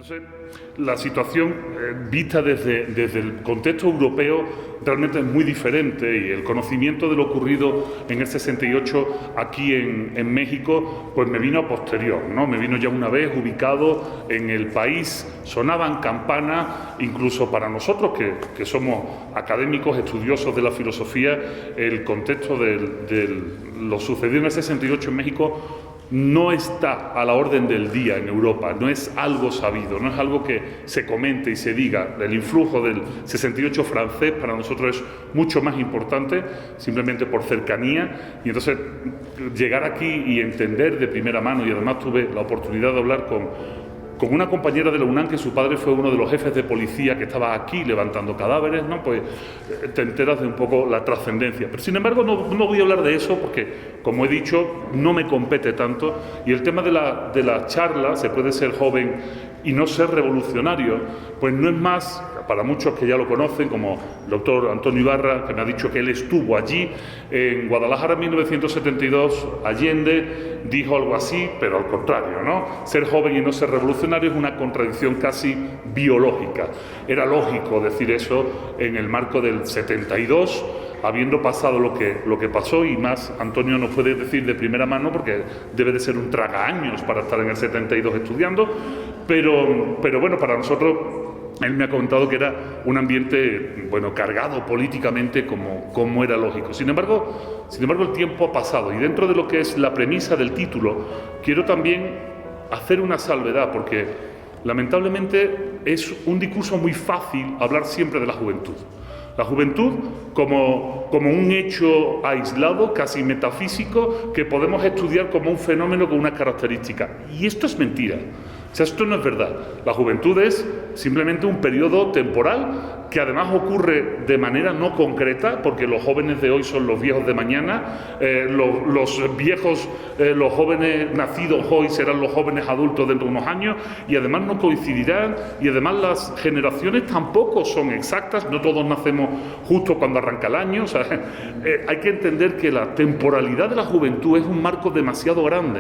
Entonces, la situación vista desde el contexto europeo realmente es muy diferente, y el conocimiento de lo ocurrido en el 68 aquí en México pues me vino a posterior, ¿no? Me vino ya una vez ubicado en el país, sonaban campanas, incluso para nosotros que somos académicos, estudiosos de la filosofía, el contexto de lo sucedido en el 68 en México no está a la orden del día en Europa, no es algo sabido, no es algo que se comente y se diga. El influjo del 68 francés para nosotros es mucho más importante, simplemente por cercanía, y entonces llegar aquí y entender de primera mano, y además tuve la oportunidad de hablar con una compañera de la UNAM que su padre fue uno de los jefes de policía que estaba aquí levantando cadáveres, ¿no? Pues te enteras de un poco la trascendencia. Pero sin embargo no voy a hablar de eso porque, como he dicho, no me compete tanto, y el tema de la charla, se puede ser joven y no ser revolucionario, pues no es más, para muchos que ya lo conocen, como el doctor Antonio Ibarra, que me ha dicho que él estuvo allí, en Guadalajara en 1972, Allende dijo algo así, pero al contrario, ¿no? Ser joven y no ser revolucionario es una contradicción casi biológica. Era lógico decir eso en el marco del 72, habiendo pasado lo que pasó, y más Antonio nos puede decir de primera mano porque debe de ser un tragaaños para estar en el 72 estudiando, pero bueno, para nosotros él me ha contado que era un ambiente, bueno, cargado políticamente como era lógico. Sin embargo, el tiempo ha pasado, y dentro de lo que es la premisa del título, quiero también hacer una salvedad, porque lamentablemente es un discurso muy fácil hablar siempre de la juventud. La juventud como un hecho aislado, casi metafísico, que podemos estudiar como un fenómeno con una característica. Y esto es mentira. O sea, esto no es verdad. La juventud es simplemente un periodo temporal que además ocurre de manera no concreta, porque los jóvenes de hoy son los viejos de mañana, los jóvenes nacidos hoy serán los jóvenes adultos dentro de unos años, y además no coincidirán, y además las generaciones tampoco son exactas, no todos nacemos justo cuando arranca el año. O sea, hay que entender que la temporalidad de la juventud es un marco demasiado grande,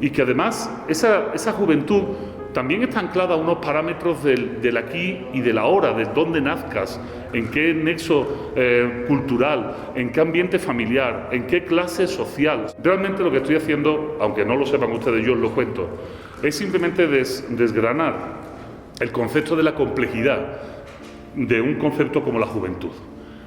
y que además esa juventud también está anclada a unos parámetros del aquí y del ahora, de dónde nazcas, en qué nexo cultural, en qué ambiente familiar, en qué clase social. Realmente lo que estoy haciendo, aunque no lo sepan ustedes, yo os lo cuento, es simplemente desgranar el concepto de la complejidad de un concepto como la juventud.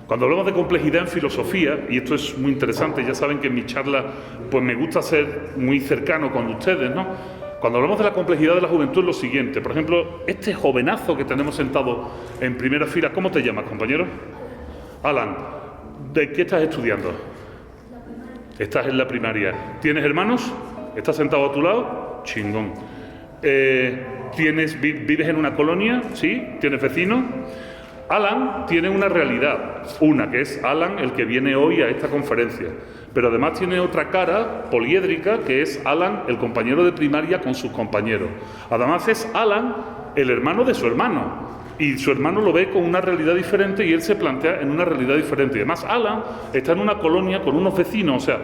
Cuando hablamos de complejidad en filosofía, y esto es muy interesante, ya saben que en mi charla pues me gusta ser muy cercano con ustedes, ¿no? Cuando hablamos de la complejidad de la juventud es lo siguiente. Por ejemplo, este jovenazo que tenemos sentado en primera fila, ¿cómo te llamas, compañero? Alan. ¿De qué estás estudiando? Estás en la primaria. ¿Tienes hermanos? ¿Estás sentado a tu lado? Chingón. ¿Vives en una colonia? ¿Sí? ¿Tienes vecinos? Alan tiene una realidad, una que es Alan el que viene hoy a esta conferencia, pero además tiene otra cara poliédrica que es Alan el compañero de primaria con sus compañeros. Además es Alan el hermano de su hermano, y su hermano lo ve con una realidad diferente y él se plantea en una realidad diferente. Y además Alan está en una colonia con unos vecinos. O sea,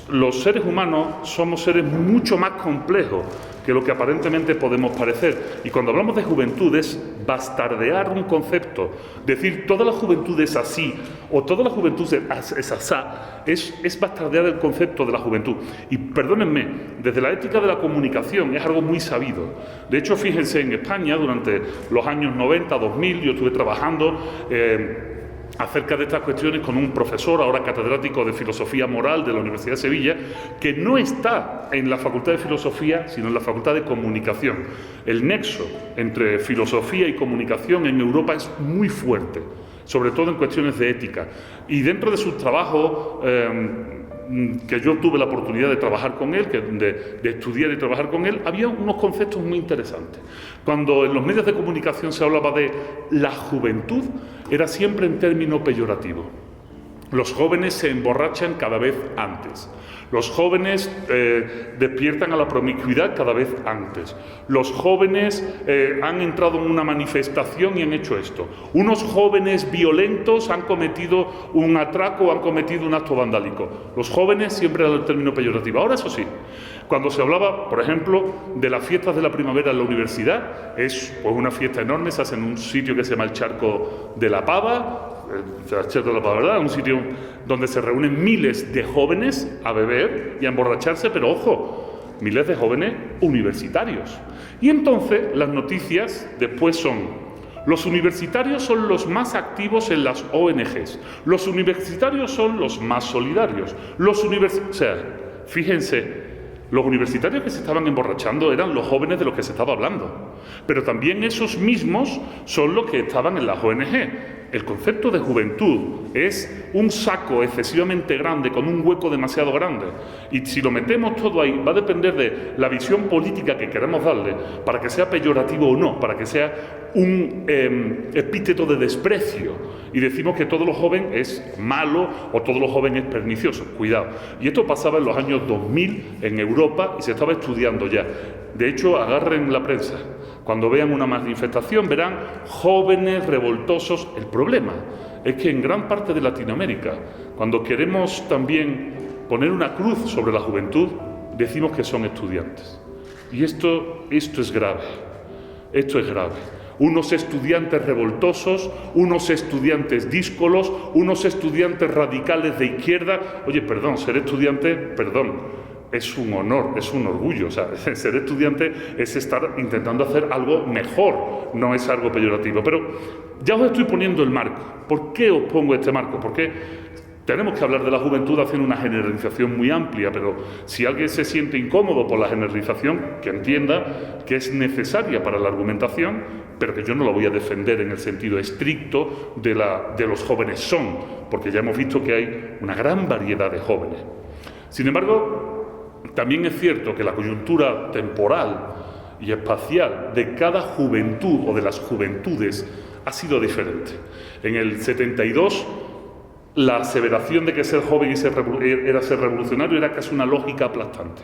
los seres humanos somos seres mucho más complejos que lo que aparentemente podemos parecer. Y cuando hablamos de juventud es bastardear un concepto, decir toda la juventud es así o toda la juventud es asá, es bastardear el concepto de la juventud. Y perdónenme, desde la ética de la comunicación es algo muy sabido. De hecho, fíjense, en España durante los años 90, 2000, yo estuve trabajando acerca de estas cuestiones con un profesor, ahora catedrático de Filosofía Moral de la Universidad de Sevilla, que no está en la Facultad de Filosofía, sino en la Facultad de Comunicación. El nexo entre filosofía y comunicación en Europa es muy fuerte, sobre todo en cuestiones de ética. Y dentro de sus trabajos, que yo tuve la oportunidad de trabajar con él, de estudiar y trabajar con él, había unos conceptos muy interesantes. Cuando en los medios de comunicación se hablaba de la juventud, era siempre en término peyorativo. Los jóvenes se emborrachan cada vez antes. Los jóvenes despiertan a la promiscuidad cada vez antes. Los jóvenes han entrado en una manifestación y han hecho esto. Unos jóvenes violentos han cometido un atraco o han cometido un acto vandálico. Los jóvenes siempre era el término peyorativo. Ahora, eso sí, cuando se hablaba, por ejemplo, de las fiestas de la primavera en la universidad, es pues una fiesta enorme, se hace en un sitio que se llama el Charco de la Pava, ¿verdad? Un sitio donde se reúnen miles de jóvenes a beber y a emborracharse, pero ojo, miles de jóvenes universitarios. Y entonces las noticias después son: los universitarios son los más activos en las ONGs, los universitarios son los más solidarios, o sea, fíjense, los universitarios que se estaban emborrachando eran los jóvenes de los que se estaba hablando, pero también esos mismos son los que estaban en las ONG. El concepto de juventud es un saco excesivamente grande con un hueco demasiado grande, y si lo metemos todo ahí va a depender de la visión política que queramos darle para que sea peyorativo o no, para que sea un epíteto de desprecio y decimos que todo lo joven es malo o todo lo joven es pernicioso. Cuidado. Y esto pasaba en los años 2000 en Europa y se estaba estudiando ya. De hecho, agarren la prensa. Cuando vean una manifestación verán jóvenes revoltosos. El problema es que en gran parte de Latinoamérica, cuando queremos también poner una cruz sobre la juventud, decimos que son estudiantes. Y esto es grave. Esto es grave. Unos estudiantes revoltosos, unos estudiantes díscolos, unos estudiantes radicales de izquierda. Oye, perdón, ser estudiante, perdón, es un honor, es un orgullo. O sea, ser estudiante es estar intentando hacer algo mejor, no es algo peyorativo. Pero ya os estoy poniendo el marco. ¿Por qué os pongo este marco? Porque tenemos que hablar de la juventud haciendo una generalización muy amplia, pero si alguien se siente incómodo por la generalización, que entienda que es necesaria para la argumentación, pero que yo no la voy a defender en el sentido estricto de los jóvenes son, porque ya hemos visto que hay una gran variedad de jóvenes. Sin embargo, también es cierto que la coyuntura temporal y espacial de cada juventud o de las juventudes ha sido diferente. En el 72, la aseveración de que ser joven era ser revolucionario era casi una lógica aplastante.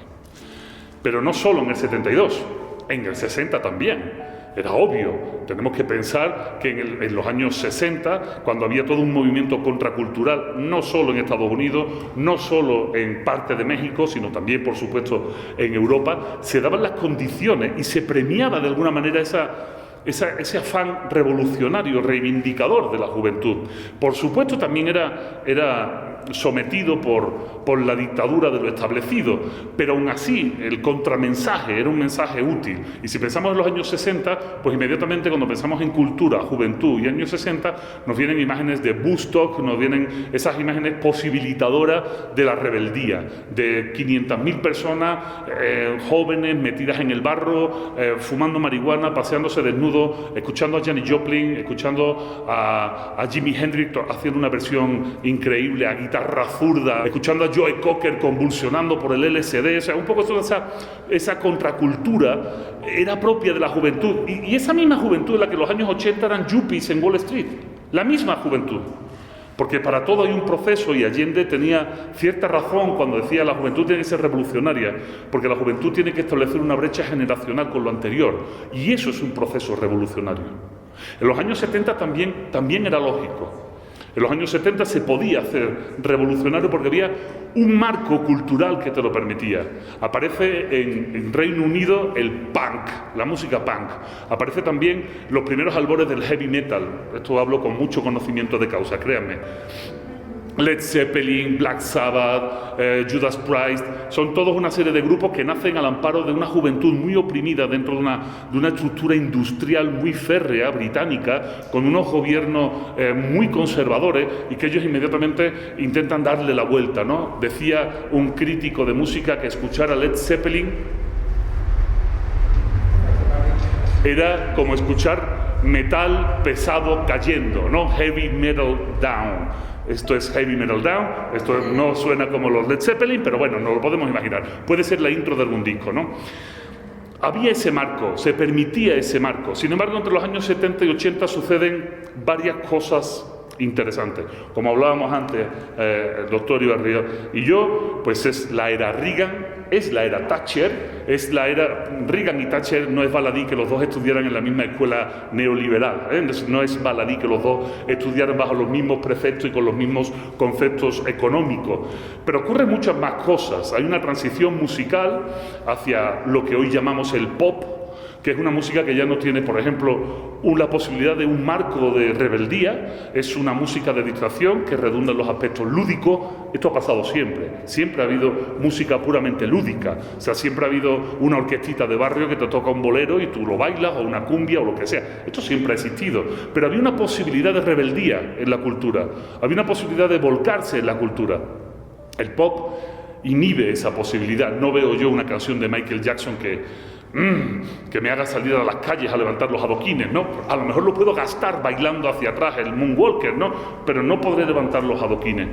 Pero no solo en el 72, en el 60 también. Era obvio. Tenemos que pensar que en los años 60, cuando había todo un movimiento contracultural, no solo en Estados Unidos, no solo en parte de México, sino también, por supuesto, en Europa, se daban las condiciones y se premiaba de alguna manera ese afán revolucionario, reivindicador de la juventud. Por supuesto, también era sometido por la dictadura de lo establecido, pero aún así el contramensaje era un mensaje útil. Y si pensamos en los años 60, pues inmediatamente cuando pensamos en cultura, juventud y años 60, nos vienen imágenes de Woodstock, nos vienen esas imágenes posibilitadoras de la rebeldía, de 500.000 personas jóvenes metidas en el barro, fumando marihuana, paseándose desnudos, escuchando a Janis Joplin, escuchando a Jimi Hendrix haciendo una versión increíble a guitarra zurda, escuchando a Joe Cocker convulsionando por el LSD. O sea, un poco toda esa contracultura era propia de la juventud. Y esa misma juventud en la que en los años 80 eran yuppies en Wall Street. La misma juventud. Porque para todo hay un proceso y Allende tenía cierta razón cuando decía la juventud tiene que ser revolucionaria, porque la juventud tiene que establecer una brecha generacional con lo anterior. Y eso es un proceso revolucionario. En los años 70 también era lógico. En los años 70 se podía hacer revolucionario porque había un marco cultural que te lo permitía. Aparece en Reino Unido el punk, la música punk. Aparece también los primeros albores del heavy metal. Esto hablo con mucho conocimiento de causa, créanme. Led Zeppelin, Black Sabbath, Judas Priest, son todos una serie de grupos que nacen al amparo de una juventud muy oprimida dentro de una estructura industrial muy férrea, británica, con unos gobiernos muy conservadores y que ellos inmediatamente intentan darle la vuelta, ¿no? Decía un crítico de música que escuchar a Led Zeppelin era como escuchar metal pesado cayendo, ¿no? Heavy metal down. Esto es Heavy Metal Down, esto no suena como los Led Zeppelin, pero bueno, nos lo podemos imaginar. Puede ser la intro de algún disco, ¿no? Había ese marco, se permitía ese marco. Sin embargo, entre los años 70 y 80 suceden varias cosas interesantes. Como hablábamos antes, el doctor Ibarria y yo, pues es la era Reagan, es la era Thatcher, es la era Reagan y Thatcher. No es baladí que los dos estudiaran en la misma escuela neoliberal, no es baladí que los dos estudiaran bajo los mismos preceptos y con los mismos conceptos económicos. Pero ocurren muchas más cosas. Hay una transición musical hacia lo que hoy llamamos el pop, que es una música que ya no tiene, por ejemplo, la posibilidad de un marco de rebeldía. Es una música de distracción que redunda en los aspectos lúdicos. Esto ha pasado siempre. Siempre ha habido música puramente lúdica. O sea, siempre ha habido una orquestita de barrio que te toca un bolero y tú lo bailas, o una cumbia, o lo que sea. Esto siempre ha existido. Pero había una posibilidad de rebeldía en la cultura. Había una posibilidad de volcarse en la cultura. El pop inhibe esa posibilidad. No veo yo una canción de Michael Jackson que me haga salir a las calles a levantar los adoquines, ¿no? A lo mejor lo puedo gastar bailando hacia atrás, el moonwalker, ¿no? Pero no podré levantar los adoquines.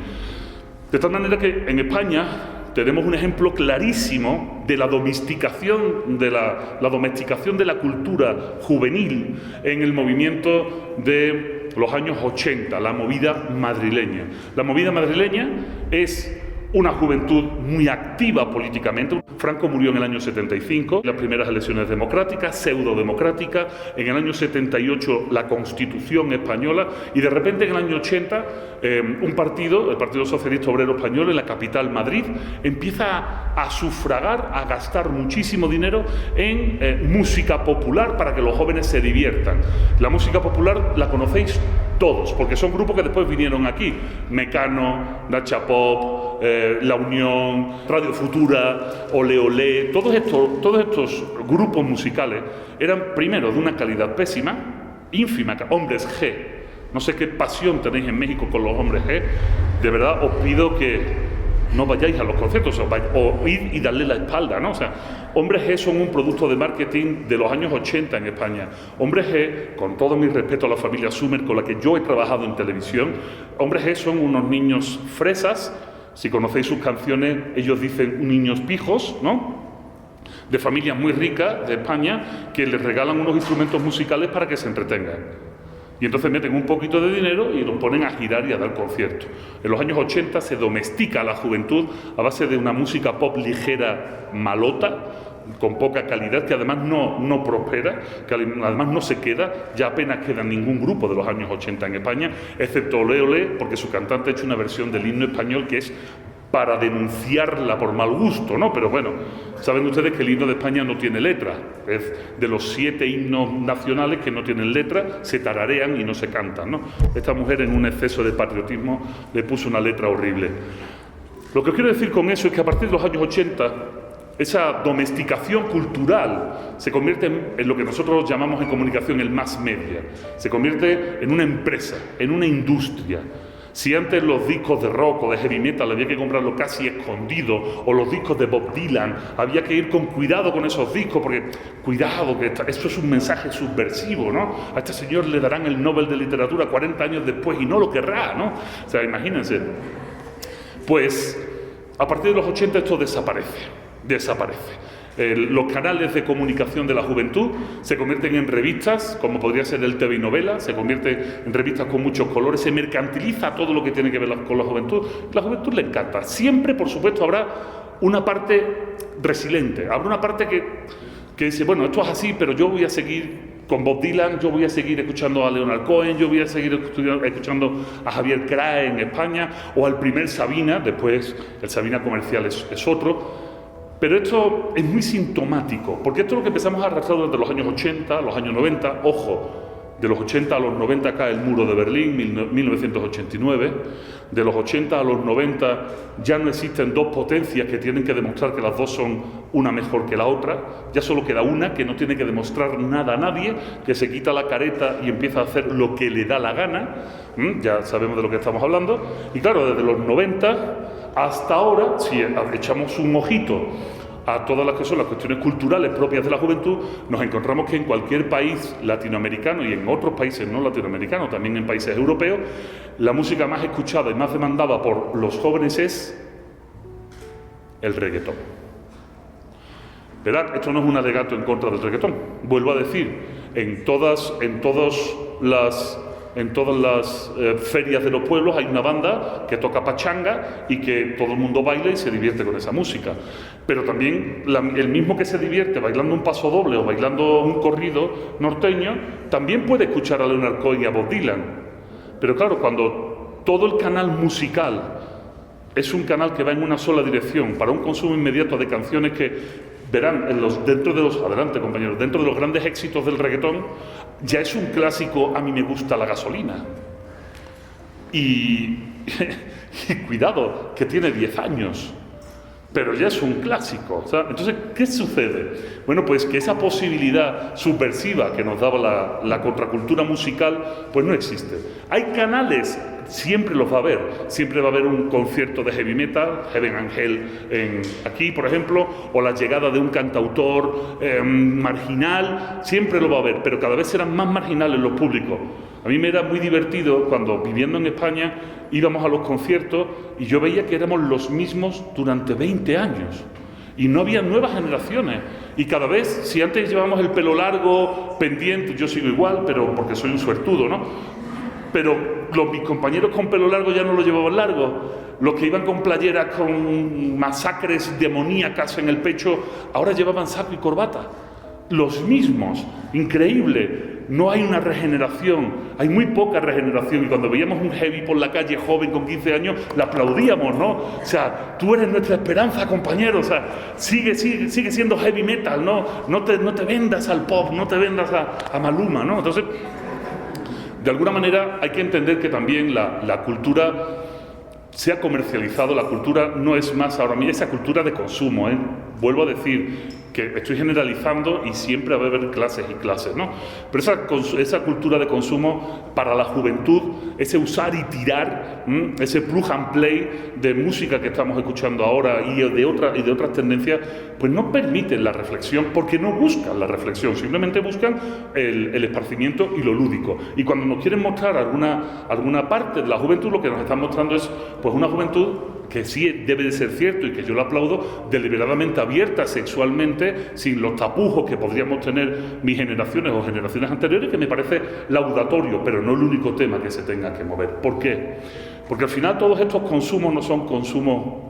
De tal manera que en España tenemos un ejemplo clarísimo de la domesticación de la cultura juvenil en el movimiento de los años 80, la movida madrileña. La movida madrileña es una juventud muy activa políticamente. Franco murió en el año 75, las primeras elecciones democráticas, pseudo-democráticas, en el año 78 la Constitución española, y de repente en el año 80 un partido, el Partido Socialista Obrero Español, en la capital Madrid, empieza a sufragar, a gastar muchísimo dinero en música popular para que los jóvenes se diviertan. La música popular la conocéis todos, porque son grupos que después vinieron aquí: Mecano, Nacha Pop, La Unión, Radio Futura, Ole Ole. Todos estos grupos musicales eran, primero, de una calidad pésima, ínfima. Hombres G, no sé qué pasión tenéis en México con los Hombres G. De verdad os pido que no vayáis a los conciertos, o ir y darle la espalda, ¿no? O sea, Hombres G son un producto de marketing de los años 80 en España. Hombres G, con todo mi respeto a la familia Sumer, con la que yo he trabajado en televisión, Hombres G son unos niños fresas. Si conocéis sus canciones, ellos dicen niños pijos, ¿no? De familias muy ricas de España, que les regalan unos instrumentos musicales para que se entretengan. Y entonces meten un poquito de dinero y los ponen a girar y a dar conciertos. En los años 80 se domestica a la juventud a base de una música pop ligera, malota, con poca calidad, que además no prospera, que además no se queda. Ya apenas queda ningún grupo de los años 80 en España, excepto Ole Ole, porque su cantante ha hecho una versión del himno español que es para denunciarla por mal gusto, ¿no? Pero bueno, saben ustedes que el himno de España no tiene letra. Es de los 7 himnos nacionales que no tienen letra, se tararean y no se cantan, ¿no? Esta mujer, en un exceso de patriotismo, le puso una letra horrible. Lo que quiero decir con eso es que a partir de los años 80, esa domesticación cultural se convierte en lo que nosotros llamamos en comunicación el mass media. Se convierte en una empresa, en una industria. Si antes los discos de rock o de heavy metal había que comprarlo casi escondido, o los discos de Bob Dylan, había que ir con cuidado con esos discos, porque cuidado, que esto es un mensaje subversivo, ¿no? A este señor le darán el Nobel de Literatura 40 años después y no lo querrá, ¿no? O sea, imagínense. Pues a partir de los 80 esto desaparece. Los canales de comunicación de la juventud se convierten en revistas, como podría ser el TV y Novela, se convierte en revistas con muchos colores, se mercantiliza todo lo que tiene que ver con la juventud. La juventud le encanta. Siempre, por supuesto, habrá una parte resiliente, habrá una parte que dice, bueno, esto es así, pero yo voy a seguir con Bob Dylan, yo voy a seguir escuchando a Leonard Cohen, yo voy a seguir escuchando a Javier Crae en España, o al primer Sabina. Después el Sabina comercial es otro. Pero esto es muy sintomático, porque esto es lo que empezamos a arrastrar desde los años 80, los años 90, ojo, de los 80 a los 90 cae el muro de Berlín, 1989, de los 80 a los 90 ya no existen dos potencias que tienen que demostrar que las dos son una mejor que la otra, ya solo queda una que no tiene que demostrar nada a nadie, que se quita la careta y empieza a hacer lo que le da la gana. Ya sabemos de lo que estamos hablando, y claro, desde los 90 hasta ahora, si echamos un ojito a todas las que son las cuestiones culturales propias de la juventud, nos encontramos que en cualquier país latinoamericano y en otros países no latinoamericanos, también en países europeos, la música más escuchada y más demandada por los jóvenes es el reggaetón. Verán, esto no es un alegato en contra del reggaetón. Vuelvo a decir, en todas las en todas las ferias de los pueblos hay una banda que toca pachanga y que todo el mundo baila y se divierte con esa música. Pero también el mismo que se divierte bailando un paso doble o bailando un corrido norteño, también puede escuchar a Leonard Cohen y a Bob Dylan. Pero claro, cuando todo el canal musical es un canal que va en una sola dirección para un consumo inmediato de canciones que verán, dentro de los grandes éxitos del reggaetón, ya es un clásico "a mí me gusta la gasolina". Y cuidado, que tiene 10 años, pero ya es un clásico. Entonces, ¿qué sucede? Bueno, pues que esa posibilidad subversiva que nos daba la contracultura musical, pues no existe. Hay canales, siempre los va a haber. Siempre va a haber un concierto de heavy metal, Heaven and Hell aquí, por ejemplo, o la llegada de un cantautor marginal, siempre lo va a haber, pero cada vez serán más marginales los públicos. A mí me era muy divertido cuando, viviendo en España, íbamos a los conciertos y yo veía que éramos los mismos durante 20 años. Y no había nuevas generaciones. Y cada vez, si antes llevábamos el pelo largo, pendiente, yo sigo igual, pero porque soy un suertudo, ¿no? Pero mis compañeros con pelo largo ya no lo llevaban largo. Los que iban con playeras con masacres demoníacas en el pecho, ahora llevaban saco y corbata. Los mismos. Increíble. No hay una regeneración, hay muy poca regeneración. Y cuando veíamos un heavy por la calle joven con 15 años, le aplaudíamos, ¿no? O sea, tú eres nuestra esperanza, compañero. O sea, sigue siendo heavy metal, ¿no? No te vendas al pop, no te vendas a Maluma, ¿no? Entonces, de alguna manera hay que entender que también la cultura se ha comercializado. La cultura no es más ahora mismo esa cultura de consumo, ¿eh? Vuelvo a decir que estoy generalizando y siempre va a haber clases y clases, ¿no? Pero esa cultura de consumo para la juventud, ese usar y tirar, ese plug and play de música que estamos escuchando ahora y de otras tendencias, pues no permiten la reflexión, porque no buscan la reflexión, simplemente buscan el esparcimiento y lo lúdico. Y cuando nos quieren mostrar alguna parte de la juventud, lo que nos están mostrando es pues una juventud que sí debe de ser cierto y que yo lo aplaudo, deliberadamente abierta sexualmente, sin los tapujos que podríamos tener mis generaciones o generaciones anteriores, que me parece laudatorio, pero no el único tema que se tenga que mover. ¿Por qué? Porque al final todos estos consumos no son consumos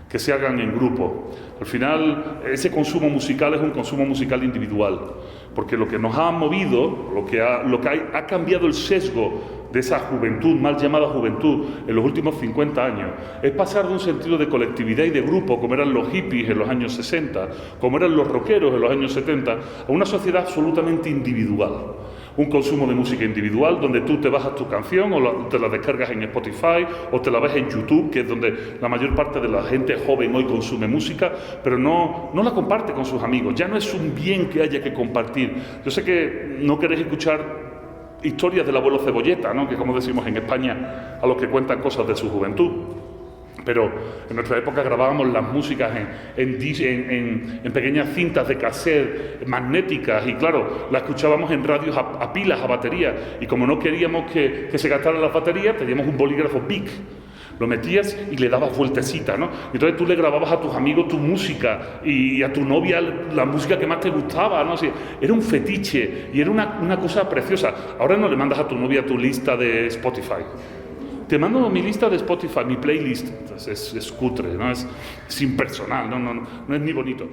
que se hagan en grupo. Al final ese consumo musical es un consumo musical individual, porque lo que nos ha movido, lo que ha cambiado el sesgo de esa juventud, mal llamada juventud, en los últimos 50 años, es pasar de un sentido de colectividad y de grupo, como eran los hippies en los años 60, como eran los rockeros en los años 70, a una sociedad absolutamente individual. Un consumo de música individual donde tú te bajas tu canción o te la descargas en Spotify o te la ves en YouTube, que es donde la mayor parte de la gente joven hoy consume música, pero no la comparte con sus amigos. Ya no es un bien que haya que compartir. Yo sé que no queréis escuchar historias del abuelo Cebolleta, ¿no? Que como decimos en España, a los que cuentan cosas de su juventud. Pero en nuestra época grabábamos las músicas en pequeñas cintas de cassette magnéticas y claro, las escuchábamos en radios a pilas, a baterías, y como no queríamos que se gastaran las baterías, teníamos un bolígrafo Bic. Lo metías y le dabas vueltecita, ¿no? Entonces tú le grababas a tus amigos tu música y a tu novia la música que más te gustaba, ¿no? Así, era un fetiche y era una cosa preciosa. Ahora no le mandas a tu novia tu lista de Spotify. Te mando mi lista de Spotify, mi playlist. Entonces es cutre, ¿no? Es impersonal, no es ni bonito.